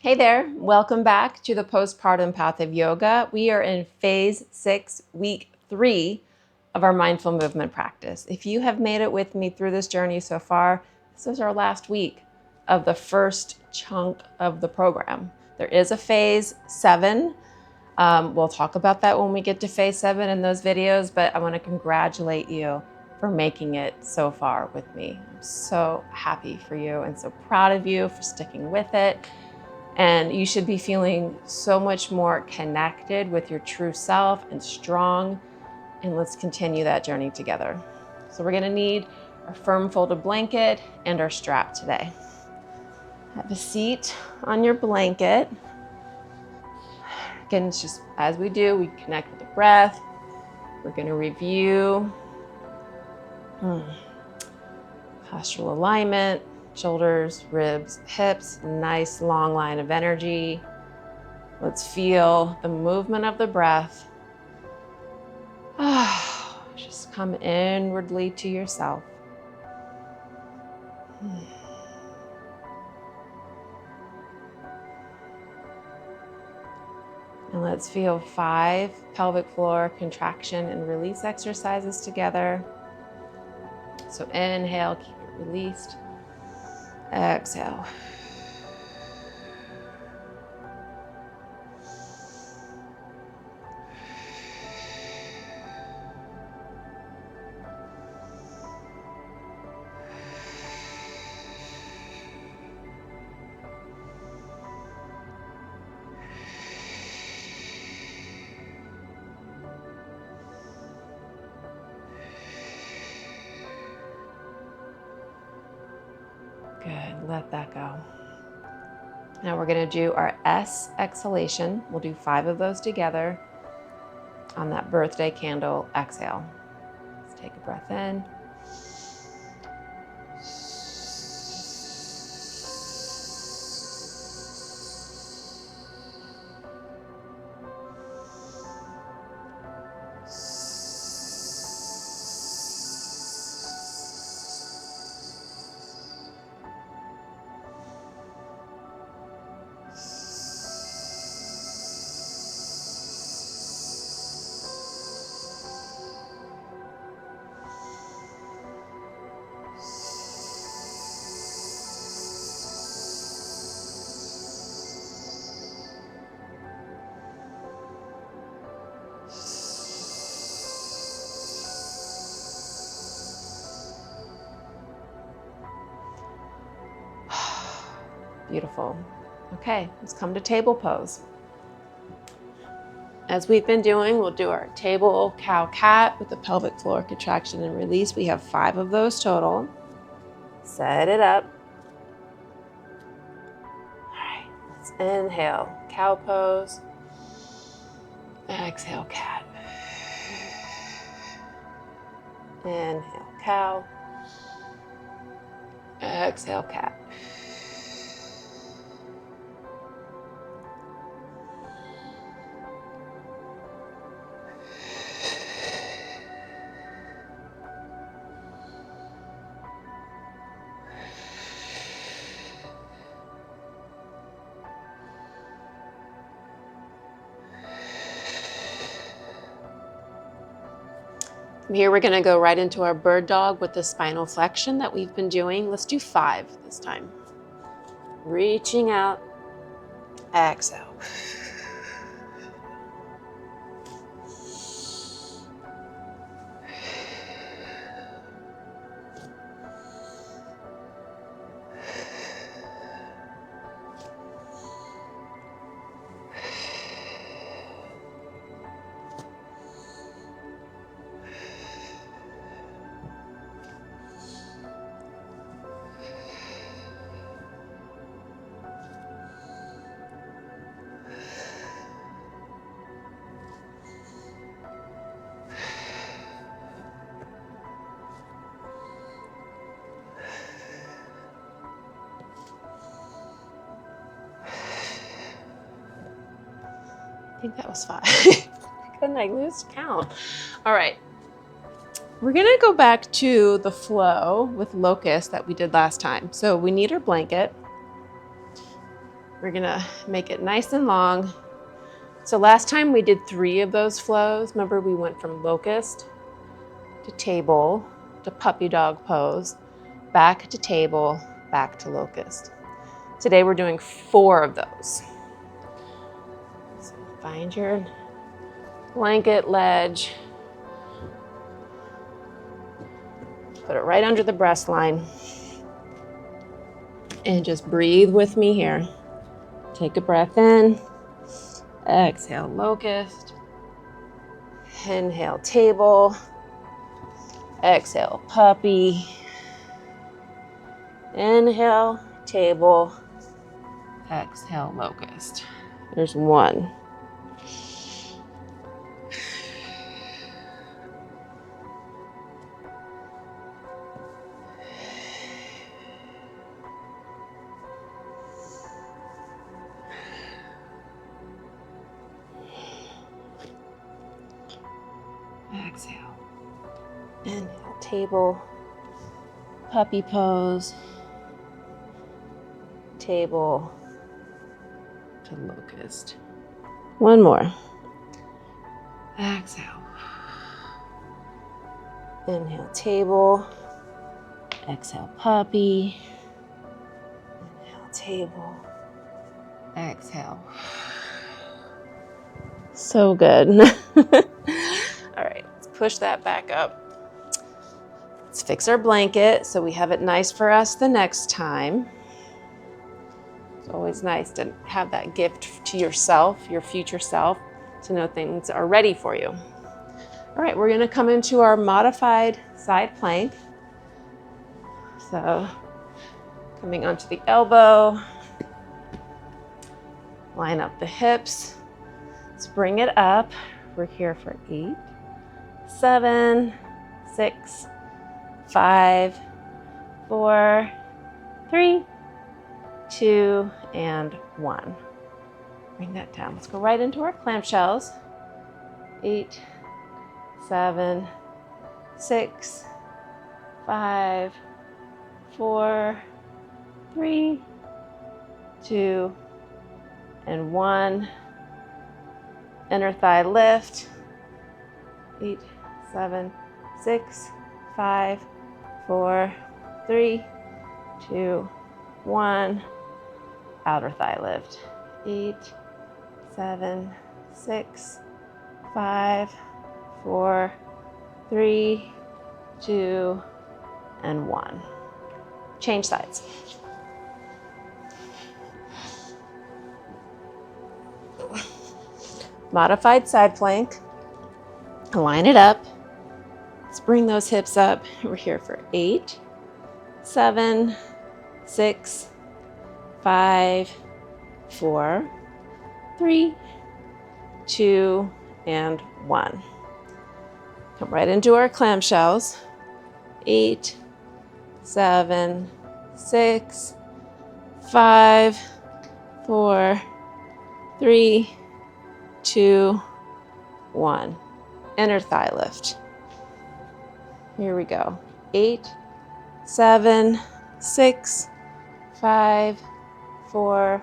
Hey there, welcome back to the Postpartum Path of Yoga. We are in phase 6, week 3 of our mindful movement practice. If you have made it with me through this journey so far, this is our last week of the first chunk of the program. There is a phase 7. We'll talk about that when we get to phase 7 in those videos, but I want to congratulate you for making it so far with me. I'm so happy for you and so proud of you for sticking with it. And you should be feeling so much more connected with your true self and strong. And let's continue that journey together. So we're gonna need our firm folded blanket and our strap today. Have a seat on your blanket. Again, it's just as we do, we connect with the breath. We're gonna review postural alignment, shoulders, ribs, hips, nice long line of energy. Let's feel the movement of the breath. Just come inwardly to yourself. And let's feel 5 pelvic floor contraction and release exercises together. So inhale, keep it released. Exhale. Good, let that go. Now we're gonna do our S exhalation. We'll do 5 of those together on that birthday candle exhale. Let's take a breath in. Beautiful. Okay, let's come to table pose. As we've been doing, we'll do our table cow cat with the pelvic floor contraction and release. We have 5 of those total. Set it up. All right, let's inhale, cow pose. Exhale, cat. Inhale, cow. Exhale, cat. From here, we're gonna go right into our bird dog with the spinal flexion that we've been doing. Let's do 5 this time. Reaching out, exhale. I think that was 5. Couldn't I lose count? All right. We're gonna go back to the flow with Locust that we did last time. So we need our blanket. We're gonna make it nice and long. So last time we did 3 of those flows. Remember, we went from locust to table to puppy dog pose, back to table, back to locust. Today we're doing 4 of those. So find your blanket ledge, put it right under the breast line, and just breathe with me here. Take a breath in, exhale locust, inhale table, exhale puppy, inhale table, exhale locust. There's 1. Exhale. Inhale, table, puppy pose, table to locust. 1 more. Exhale. Inhale, table, exhale, puppy, inhale, table, exhale. So good. All right, let's push that back up. Let's fix our blanket so we have it nice for us the next time. It's always nice to have that gift to yourself, your future self, to know things are ready for you. All right, we're gonna come into our modified side plank. So coming onto the elbow, line up the hips. Let's bring it up. We're here for 8, 7, 6, 5, 4, 3, 2, and 1. Bring that down. Let's go right into our clamshells. 8, 7, 6, 5, 4, 3, 2, and 1. Inner thigh lift. 8, 7, 6, 5, 4, 3, 2, 1. Outer thigh lift. 8, 7, 6, 5, 4, 3, 2, and 1. Change sides. Modified side plank. Line it up. Let's bring those hips up. We're here for 8, 7, 6, 5, 4, 3, 2, and 1. Come right into our clamshells. 8, 7, 6, 5, 4, 3, 2, 1. Inner thigh lift. Here we go. 8, 7, 6, 5, 4,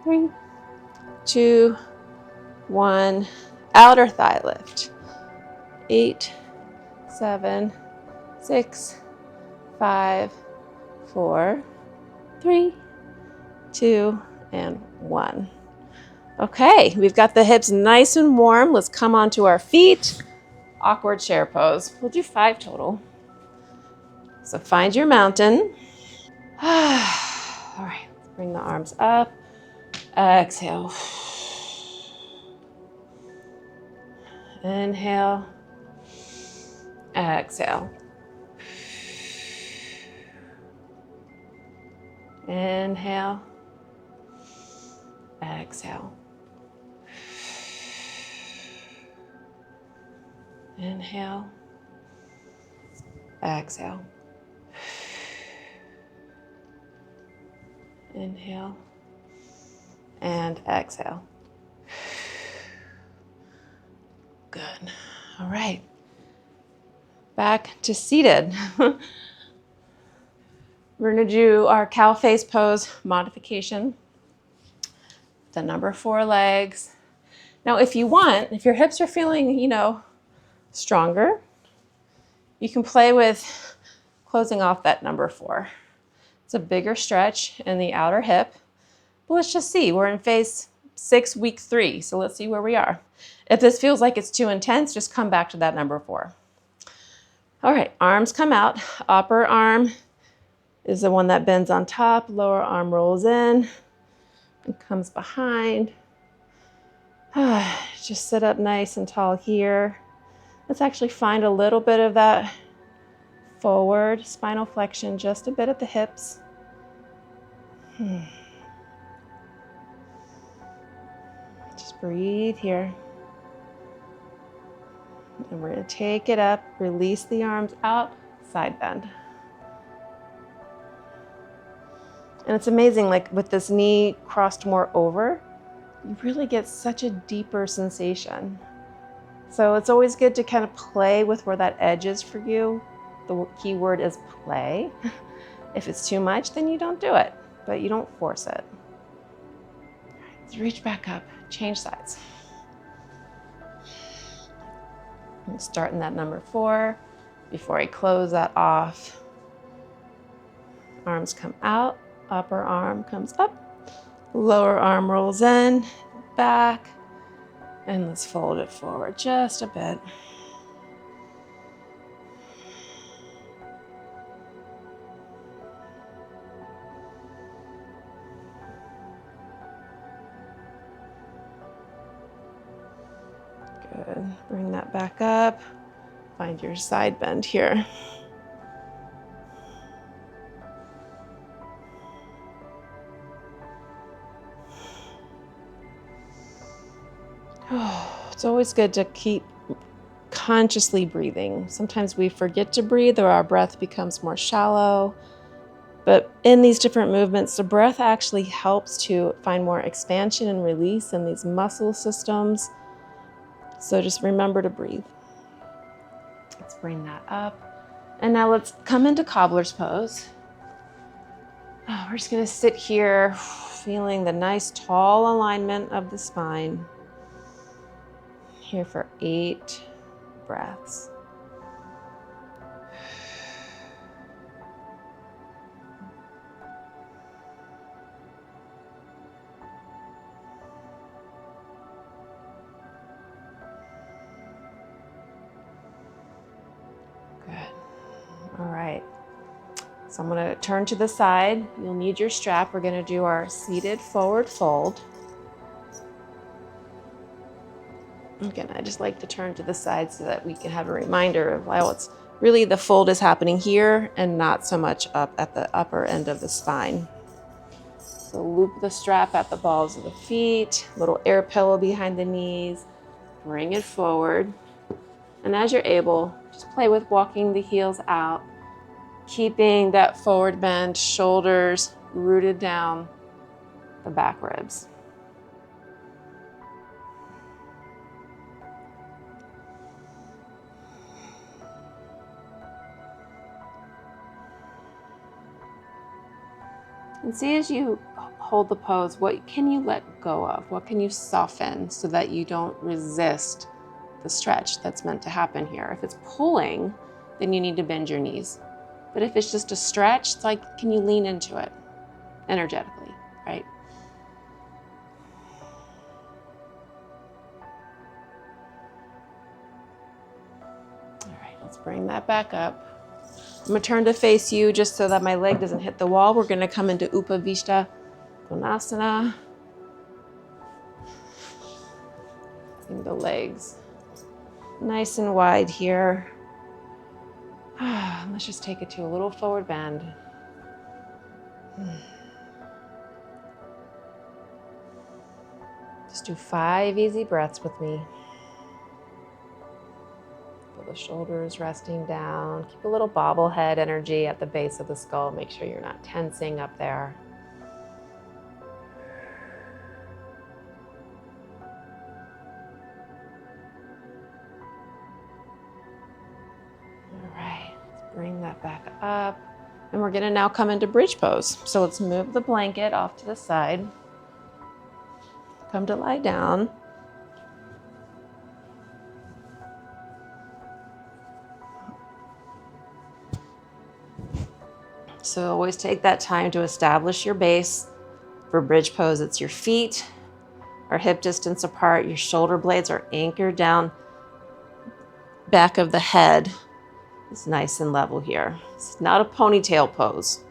3, 2, 1. Outer thigh lift. 8, 7, 6, 5, 4, 3, 2, and 1. Okay, we've got the hips nice and warm. Let's come onto our feet. Awkward chair pose. We'll do 5 total. So find your mountain. All right, let's bring the arms up. Exhale. Inhale. Exhale. Inhale. Exhale. Inhale. Exhale. Inhale. And exhale. Good. All right. Back to seated. We're going to do our cow face pose modification. the number 4 legs. Now, if you want, if your hips are feeling, stronger, you can play with closing off that number 4. It's a bigger stretch in the outer hip. But let's just see. We're in phase 6, week 3. So let's see where we are. If this feels like it's too intense, just come back to that number 4. All right, arms come out. Upper arm is the one that bends on top. Lower arm rolls in and comes behind. Just sit up nice and tall here. Let's actually find a little bit of that forward spinal flexion, just a bit at the hips. Just breathe here. And we're going to take it up, release the arms out, side bend. And it's amazing, like with this knee crossed more over, you really get such a deeper sensation. So it's always good to kind of play with where that edge is for you. The key word is play. If it's too much, then you don't do it, but you don't force it. All right, let's reach back up, change sides. I'm starting that number 4 before I close that off. Arms come out, upper arm comes up, lower arm rolls in, back, and let's fold it forward just a bit. Good. Bring that back up. Find your side bend here. It's always good to keep consciously breathing. Sometimes we forget to breathe or our breath becomes more shallow. But in these different movements, the breath actually helps to find more expansion and release in these muscle systems. So just remember to breathe. Let's bring that up. And now let's come into Cobbler's pose. We're just going to sit here feeling the nice tall alignment of the spine. Here for 8 breaths. Good. All right. So I'm going to turn to the side. You'll need your strap. We're going to do our seated forward fold. Again, I just like to turn to the side so that we can have a reminder of, well, it's really the fold is happening here and not so much up at the upper end of the spine. So loop the strap at the balls of the feet, little air pillow behind the knees, bring it forward. And as you're able, just play with walking the heels out, keeping that forward bend, shoulders rooted down the back ribs. And see as you hold the pose, what can you let go of? What can you soften so that you don't resist the stretch that's meant to happen here? If it's pulling, then you need to bend your knees. But if it's just a stretch, it's like, can you lean into it energetically, right? All right, let's bring that back up. I'm going to turn to face you just so that my leg doesn't hit the wall. We're going to come into Upavishta Konasana. Bring the legs nice and wide here. Let's just take it to a little forward bend. Just do 5 easy breaths with me. Feel the shoulders resting down. Keep a little bobblehead energy at the base of the skull. Make sure you're not tensing up there. All right, let's bring that back up. And we're gonna now come into bridge pose. So let's move the blanket off to the side. Come to lie down. So always take that time to establish your base. For bridge pose, it's your feet are hip distance apart. Your shoulder blades are anchored down. Back of the head is nice and level here. It's not a ponytail pose.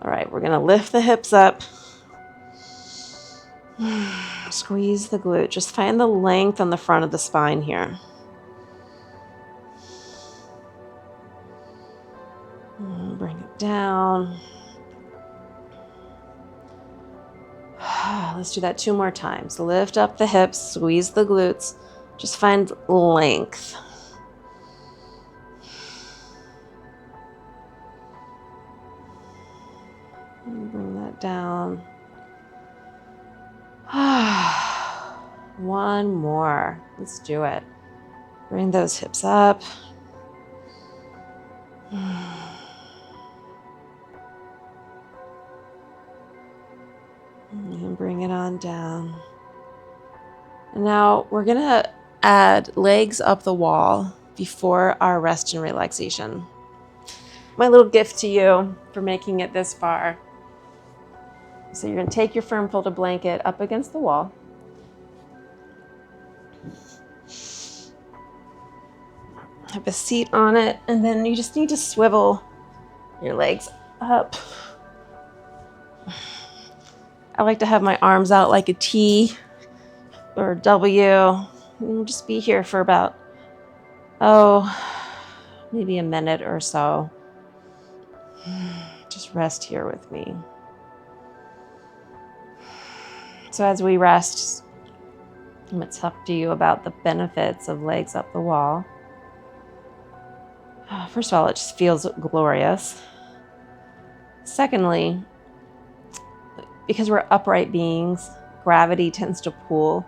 All right, we're gonna lift the hips up. Squeeze the glute. Just find the length on the front of the spine here. Bring it down. Let's do that 2 more times. Lift up the hips, squeeze the glutes. Just find length. And bring that down. 1 more. Let's do it. Bring those hips up. And bring it on down. And now we're going to add legs up the wall before our rest and relaxation. My little gift to you for making it this far. So you're going to take your firm folded blanket up against the wall. Have a seat on it, and then you just need to swivel your legs up. I like to have my arms out like a T or a W. And we'll just be here for about, maybe a minute or so. Just rest here with me. So as we rest, I'm going to talk to you about the benefits of legs up the wall. First of all, it just feels glorious. Secondly, because we're upright beings, gravity tends to pull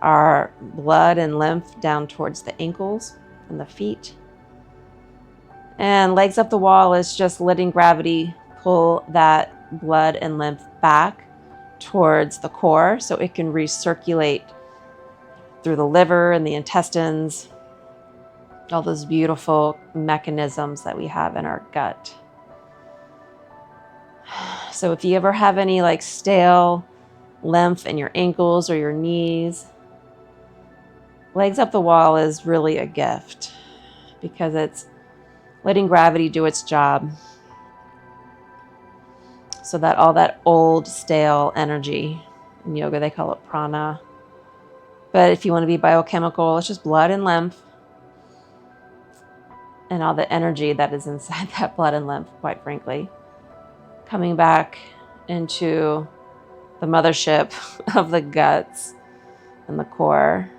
our blood and lymph down towards the ankles and the feet. And legs up the wall is just letting gravity pull that blood and lymph back towards the core so it can recirculate through the liver and the intestines, all those beautiful mechanisms that we have in our gut. So if you ever have any like stale lymph in your ankles or your knees, legs up the wall is really a gift because it's letting gravity do its job so that all that old stale energy, in yoga they call it prana, but if you want to be biochemical, it's just blood and lymph and all the energy that is inside that blood and lymph, quite frankly, coming back into the mothership of the guts and the core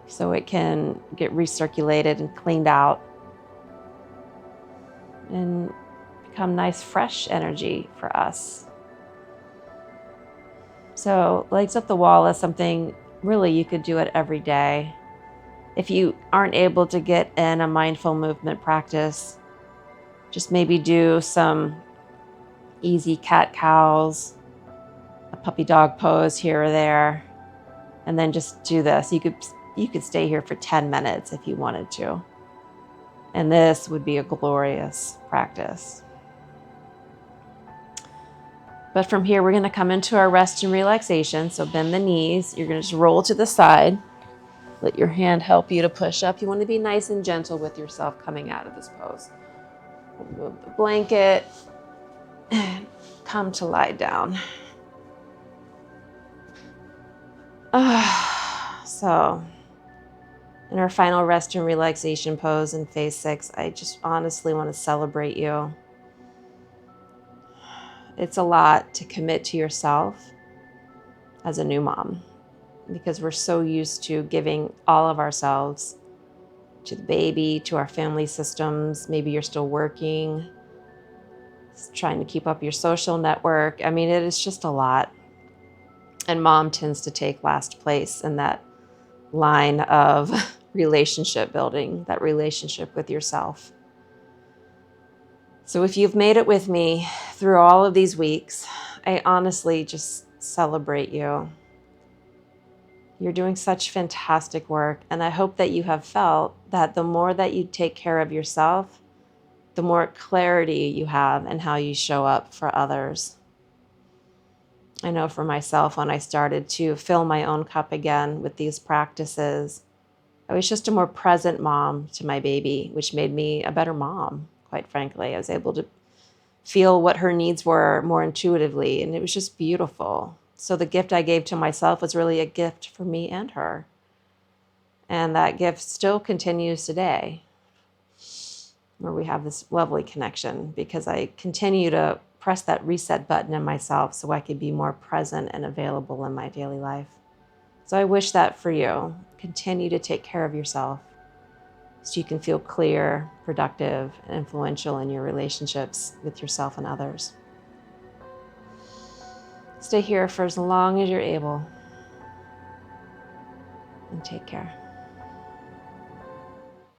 so it can get recirculated and cleaned out and become nice fresh energy for us. So legs up the wall is something really you could do it every day. If you aren't able to get in a mindful movement practice, just maybe do some easy cat-cows, a puppy dog pose here or there, and then just do this. You could stay here for 10 minutes if you wanted to. And this would be a glorious practice. But from here, we're going to come into our rest and relaxation. So bend the knees. You're going to just roll to the side. Let your hand help you to push up. You want to be nice and gentle with yourself coming out of this pose. Remove the blanket and come to lie down. So in our final rest and relaxation pose in phase 6, I just honestly want to celebrate you. It's a lot to commit to yourself as a new mom because we're so used to giving all of ourselves to the baby, to our family systems. Maybe you're still working, trying to keep up your social network. I mean, it is just a lot. And mom tends to take last place in that line of relationship building, that relationship with yourself. So if you've made it with me through all of these weeks, I honestly just celebrate you. You're doing such fantastic work, and I hope that you have felt that the more that you take care of yourself, the more clarity you have in how you show up for others. I know for myself, when I started to fill my own cup again with these practices, I was just a more present mom to my baby, which made me a better mom, quite frankly. I was able to feel what her needs were more intuitively, and it was just beautiful. So the gift I gave to myself was really a gift for me and her. And that gift still continues today, where we have this lovely connection, because I continue to press that reset button in myself so I could be more present and available in my daily life. So I wish that for you. Continue to take care of yourself so you can feel clear, productive, and influential in your relationships with yourself and others. Stay here for as long as you're able, and take care.